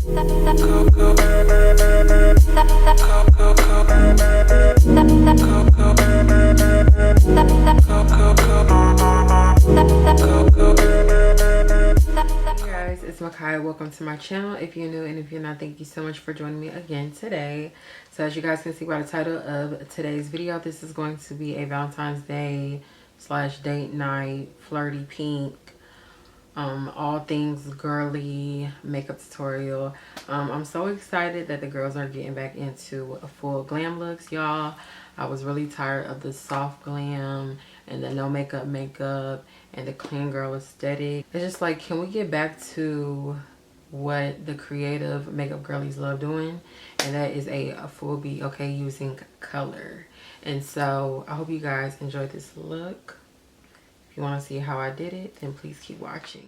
It's Makaya. Welcome to my channel. If you're new and if you're not, thank you so much for joining me again today. So as you guys can see by the title of today's video, this is going to be a Valentine's Day / date night flirty pink, all things girly makeup tutorial. I'm so excited that the girls are getting back into a full glam looks, y'all. I was really tired of the soft glam and the no makeup and the clean girl aesthetic. It's just like, can we get back to what the creative makeup girlies love doing? And that is a full beat, okay, using color. And so I hope you guys enjoyed this look. If you want to see how I did it, then please keep watching.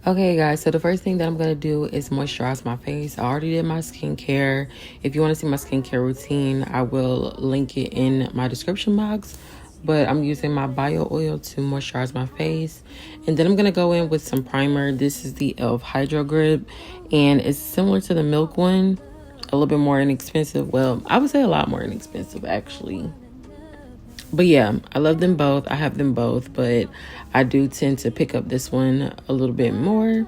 Okay guys, so the first thing that I'm going to do is moisturize my face. I already did my skincare. If you want to see my skincare routine, I will link it in my description box. But I'm using my bio oil to moisturize my face. And then I'm going to go in with some primer. This is the e.l.f. Hydro Grip. And it's similar to the Milk one. A little bit more inexpensive. Well, I would say a lot more inexpensive actually. But yeah, I love them both. I have them both, but I do tend to pick up this one a little bit more.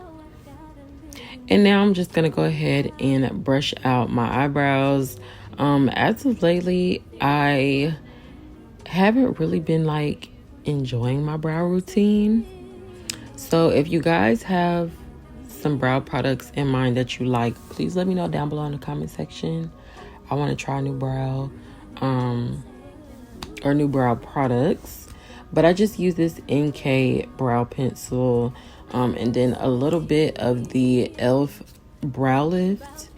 And now I'm just going to go ahead and brush out my eyebrows. As of lately, I haven't really been like enjoying my brow routine. So if you guys have some brow products in mind that you like, please let me know down below in the comment section. I want to try a new brow. Or new brow products, but I just use this NK brow pencil and then a little bit of the e.l.f. brow lift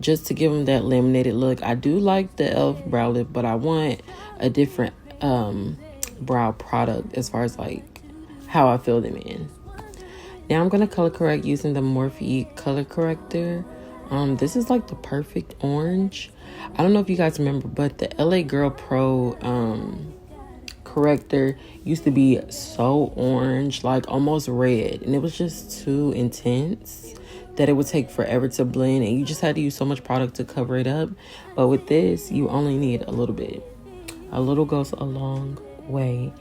just to give them that laminated look. I do like the e.l.f. brow lift, but I want a different brow product as far as like how I fill them in. Now I'm gonna color correct using the Morphe color corrector. This is like the perfect orange. I don't know if you guys remember, but the LA Girl Pro corrector used to be so orange, like almost red, and it was just too intense that it would take forever to blend, and you just had to use so much product to cover it up. But with this, you only need a little bit. A little goes a long way.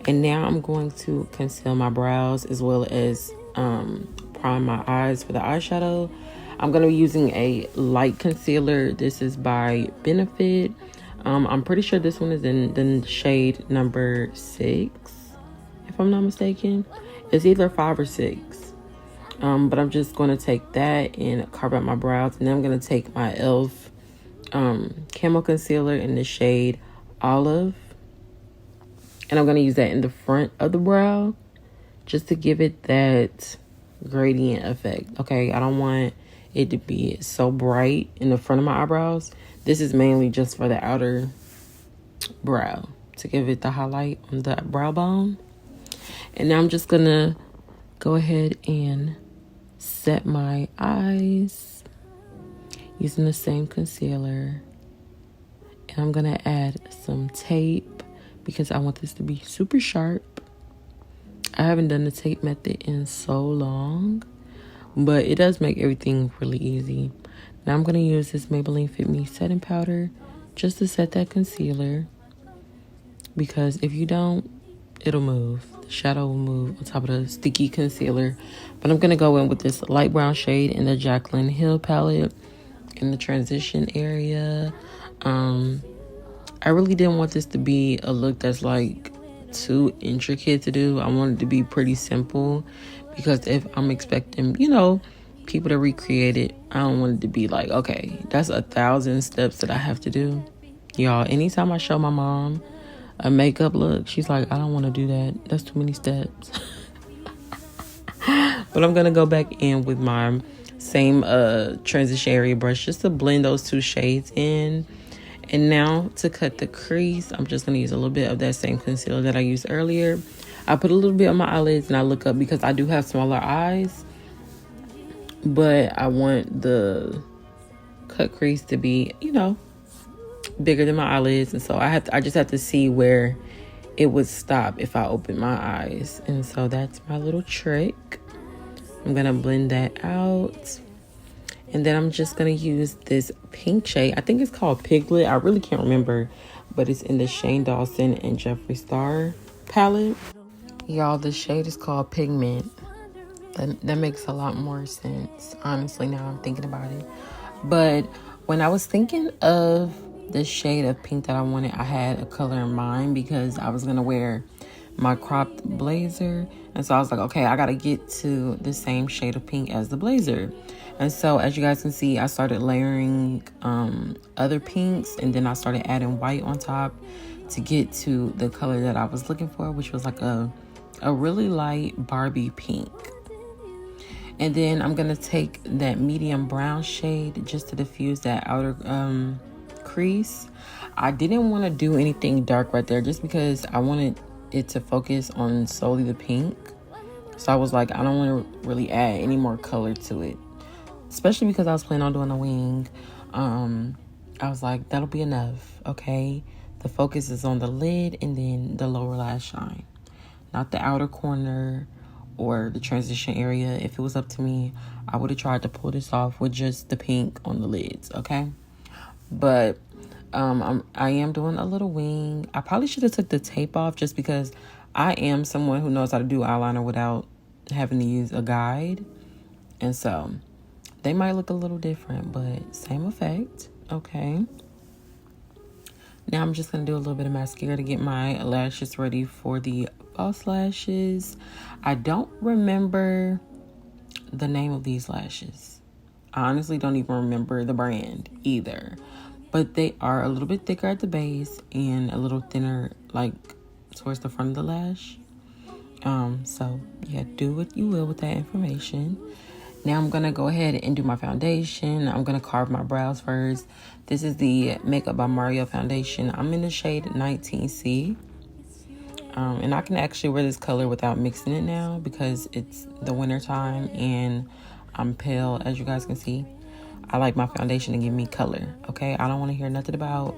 And now I'm going to conceal my brows as well as prime my eyes for the eyeshadow. I'm going to be using a light concealer. This is by Benefit. I'm pretty sure this one is in the shade number 6, if I'm not mistaken. It's either 5 or 6. But I'm just going to take that and carve out my brows. And then I'm going to take my e.l.f. Camo Concealer in the shade Olive. And I'm going to use that in the front of the brow just to give it that gradient effect. Okay, I don't want it to be so bright in the front of my eyebrows. This is mainly just for the outer brow to give it the highlight on the brow bone. And now I'm just gonna go ahead and set my eyes using the same concealer. And I'm gonna add some tape because I want this to be super sharp. I haven't done the tape method in so long, but it does make everything really easy. Now I'm going to use this Maybelline Fit Me setting powder just to set that concealer, because if you don't, it'll move. The shadow will move on top of the sticky concealer. But I'm going to go in with this light brown shade in the Jaclyn Hill palette in the transition area. I really didn't want this to be a look that's like too intricate to do. I wanted it to be pretty simple, because if I'm expecting, you know, people to recreate it, I don't want it to be like, okay, that's 1,000 steps that I have to do. Y'all, anytime I show my mom a makeup look, she's like, I don't want to do that. That's too many steps. But I'm gonna go back in with my same transition area brush just to blend those two shades in. And now to cut the crease, I'm just going to use a little bit of that same concealer that I used earlier. I put a little bit on my eyelids and I look up because I do have smaller eyes. But I want the cut crease to be, you know, bigger than my eyelids. And so I just have to see where it would stop if I open my eyes. And so that's my little trick. I'm going to blend that out. And then I'm just going to use this pink shade. I think it's called Piglet. I really can't remember. But it's in the Shane Dawson and Jeffree Star palette. Y'all, the shade is called Pigment. That makes a lot more sense, honestly, now I'm thinking about it. But when I was thinking of the shade of pink that I wanted, I had a color in mind because I was going to wear my cropped blazer. And so I was like, okay, I got to get to the same shade of pink as the blazer. And so as you guys can see, I started layering other pinks, and then I started adding white on top to get to the color that I was looking for, which was like a really light Barbie pink. And then I'm going to take that medium brown shade just to diffuse that outer crease. I didn't want to do anything dark right there just because I wanted it to focus on solely the pink. So I was like, I don't want to really add any more color to it. Especially because I was planning on doing a wing. I was like, that'll be enough, okay? The focus is on the lid and then the lower lash line. Not the outer corner or the transition area. If it was up to me, I would have tried to pull this off with just the pink on the lids, okay? But I am doing a little wing. I probably should have took the tape off just because I am someone who knows how to do eyeliner without having to use a guide. And so they might look a little different, but same effect, okay? Now I'm just going to do a little bit of mascara to get my lashes ready for the false lashes. I don't remember the name of these lashes. I honestly don't even remember the brand either. But they are a little bit thicker at the base and a little thinner like towards the front of the lash. So yeah, do what you will with that information. Now I'm going to go ahead and do my foundation. I'm going to carve my brows first. This is the Makeup by Mario foundation. I'm in the shade 19C. And I can actually wear this color without mixing it now because it's the winter time and I'm pale, as you guys can see. I like my foundation to give me color, okay? I don't want to hear nothing about,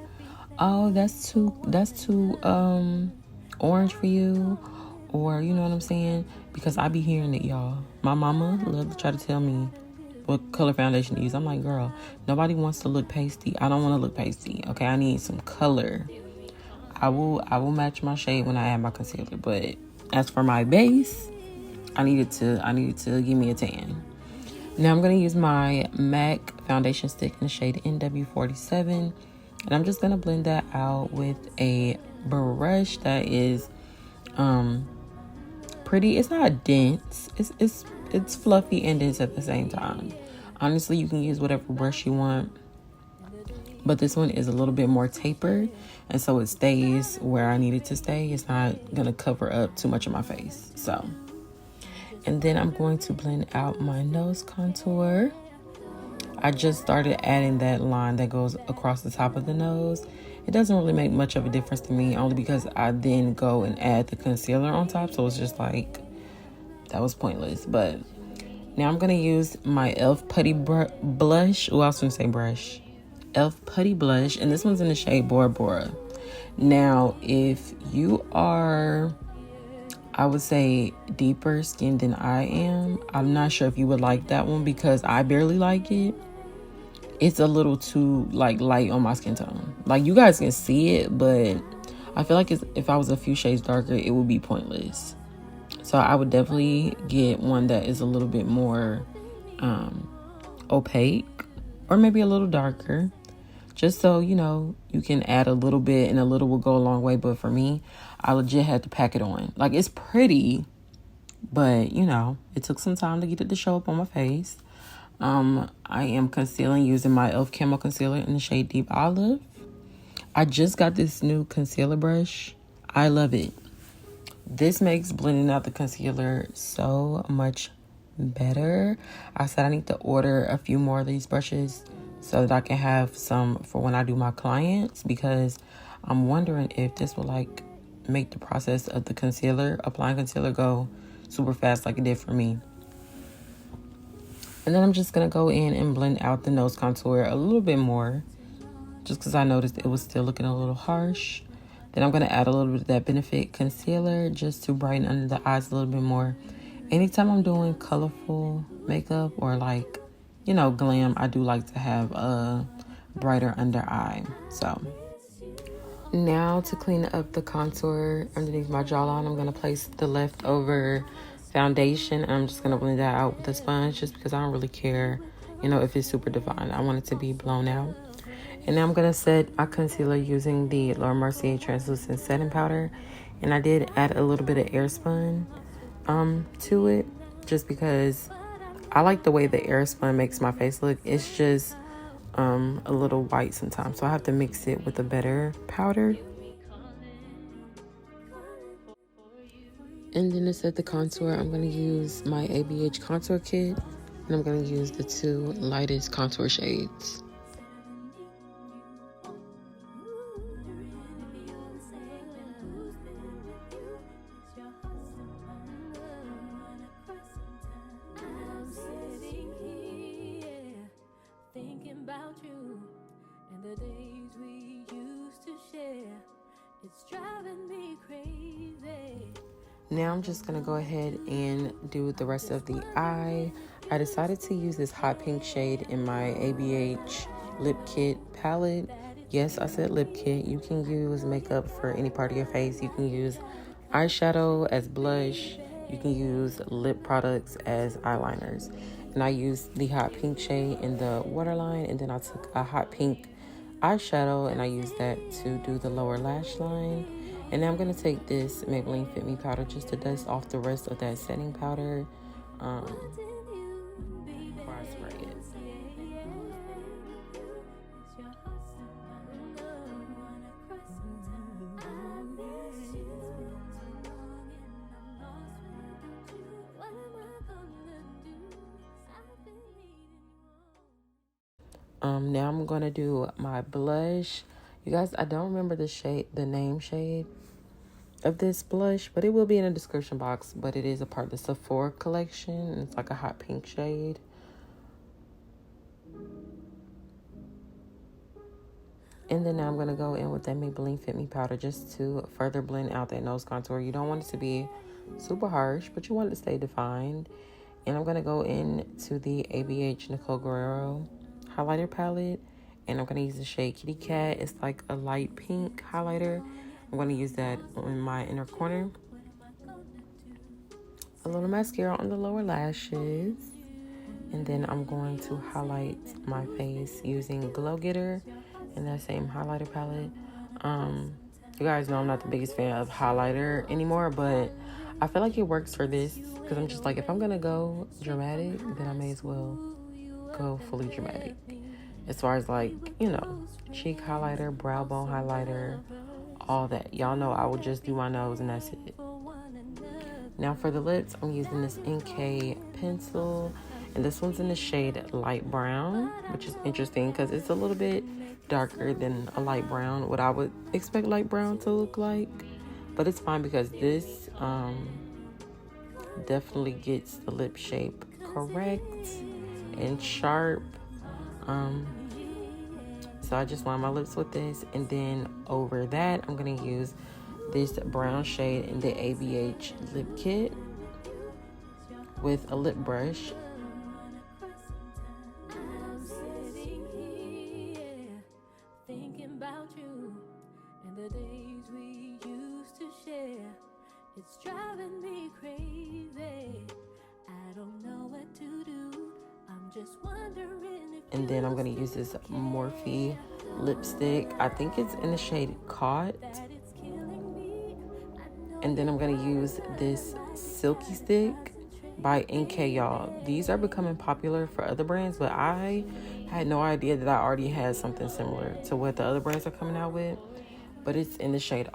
oh, that's too orange for you, or you know what I'm saying? Because I be hearing it, y'all. My mama love to try to tell me what color foundation to use. I'm like, girl, nobody wants to look pasty. I don't want to look pasty, okay? I need some color. I will match my shade when I add my concealer, but as for my base, I needed to give me a tan. Now I'm going to use my MAC foundation stick in the shade NW47, and I'm just going to blend that out with a brush that is pretty. It's not dense. It's fluffy and dense at the same time. Honestly, you can use whatever brush you want, but this one is a little bit more tapered, and so it stays where I need it to stay. It's not going to cover up too much of my face. So, and then I'm going to blend out my nose contour. I just started adding that line that goes across the top of the nose. It doesn't really make much of a difference to me, only because I then go and add the concealer on top. So it's just like, that was pointless. But now I'm going to use my e.l.f. Putty Blush. Oh, I was going to say brush. e.l.f. Putty Blush. And this one's in the shade Bora. Now, if you are, I would say, deeper skinned than I am, I'm not sure if you would like that one because I barely like it. It's a little too like light on my skin tone. Like, you guys can see it, but I feel like if I was a few shades darker, it would be pointless. So I would definitely get one that is a little bit more opaque, or maybe a little darker, just so you know you can add a little bit, and a little will go a long way. But for me, I legit had to pack it on. Like, it's pretty, but you know, it took some time to get it to show up on my face. I am concealing using my e.l.f. Camo Concealer in the shade Deep Olive. I just got this new concealer brush. I love it. This makes blending out the concealer so much better. I said I need to order a few more of these brushes so that I can have some for when I do my clients, because I'm wondering if this will like make the process of the concealer, applying concealer, go super fast like it did for me. And then I'm just going to go in and blend out the nose contour a little bit more, just because I noticed it was still looking a little harsh. Then I'm going to add a little bit of that Benefit concealer just to brighten under the eyes a little bit more. Anytime I'm doing colorful makeup or like you know, glam, I do like to have a brighter under eye. So now to clean up the contour underneath my jawline, I'm going to place the leftover foundation. I'm just going to blend that out with a sponge just because I don't really care, you know, if it's super defined. I want it to be blown out. And now I'm going to set my concealer using the Mercier translucent setting powder. And I did add a little bit of Airspun to it just because I like the way the Airspun makes my face look. It's just a little white sometimes, so I have to mix it with a better powder. And then to set the contour, I'm going to use my ABH Contour Kit, and I'm going to use the 2 lightest contour shades. Now I'm just going to go ahead and do the rest of the eye. I decided to use this hot pink shade in my ABH Lip Kit palette. Yes, I said lip kit. You can use makeup for any part of your face. You can use eyeshadow as blush. You can use lip products as eyeliners. And I used the hot pink shade in the waterline, and then I took a hot pink eyeshadow and I used that to do the lower lash line. And now I'm going to take this Maybelline Fit Me powder just to dust off the rest of that setting powder before I spray it. Now I'm going to do my blush. You guys, I don't remember the name shade of this blush, but it will be in the description box. But it is a part of the Sephora collection. It's like a hot pink shade. And then now I'm going to go in with that Maybelline Fit Me powder just to further blend out that nose contour. You don't want it to be super harsh, but you want it to stay defined. And I'm going to go into the ABH Nicole Guerrero highlighter palette. And I'm going to use the shade Kitty Cat. It's like a light pink highlighter. I'm going to use that in my inner corner. A little mascara on the lower lashes. And then I'm going to highlight my face using Glow Getter in that same highlighter palette. You guys know I'm not the biggest fan of highlighter anymore, but I feel like it works for this because I'm just like, if I'm going to go dramatic, then I may as well go fully dramatic. As far as like, you know, cheek highlighter, brow bone highlighter, all that. Y'all know I would just do my nose and that's it. Now for the lips, I'm using this NK pencil. And this one's in the shade light brown, which is interesting because it's a little bit darker than a light brown, what I would expect light brown to look like. But it's fine because this definitely gets the lip shape correct and sharp. So I just line my lips with this, and then over that I'm going to use this brown shade in the ABH Lip Kit with a lip brush. It's driving me crazy. I don't know what to do. I'm just wondering if. And then I'm going to use this Morphe lipstick. I think it's in the shade Caught. And then I'm going to use this Silky Stick by NK, y'all. These are becoming popular for other brands, but I had no idea that I already had something similar to what the other brands are coming out with. But it's in the shade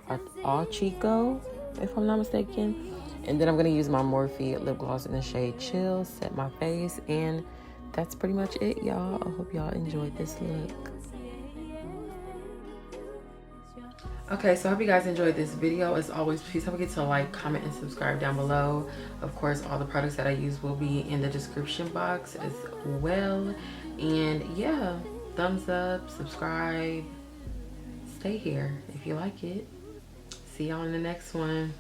All Chico, if I'm not mistaken. And then I'm going to use my Morphe lip gloss in the shade Chill, set my face, and that's pretty much it, y'all. I hope y'all enjoyed this look. Okay, so I hope you guys enjoyed this video. As always, please don't forget to like, comment, and subscribe down below. Of course, all the products that I use will be in the description box as well. And yeah, thumbs up, subscribe, stay here if you like it. See y'all in the next one.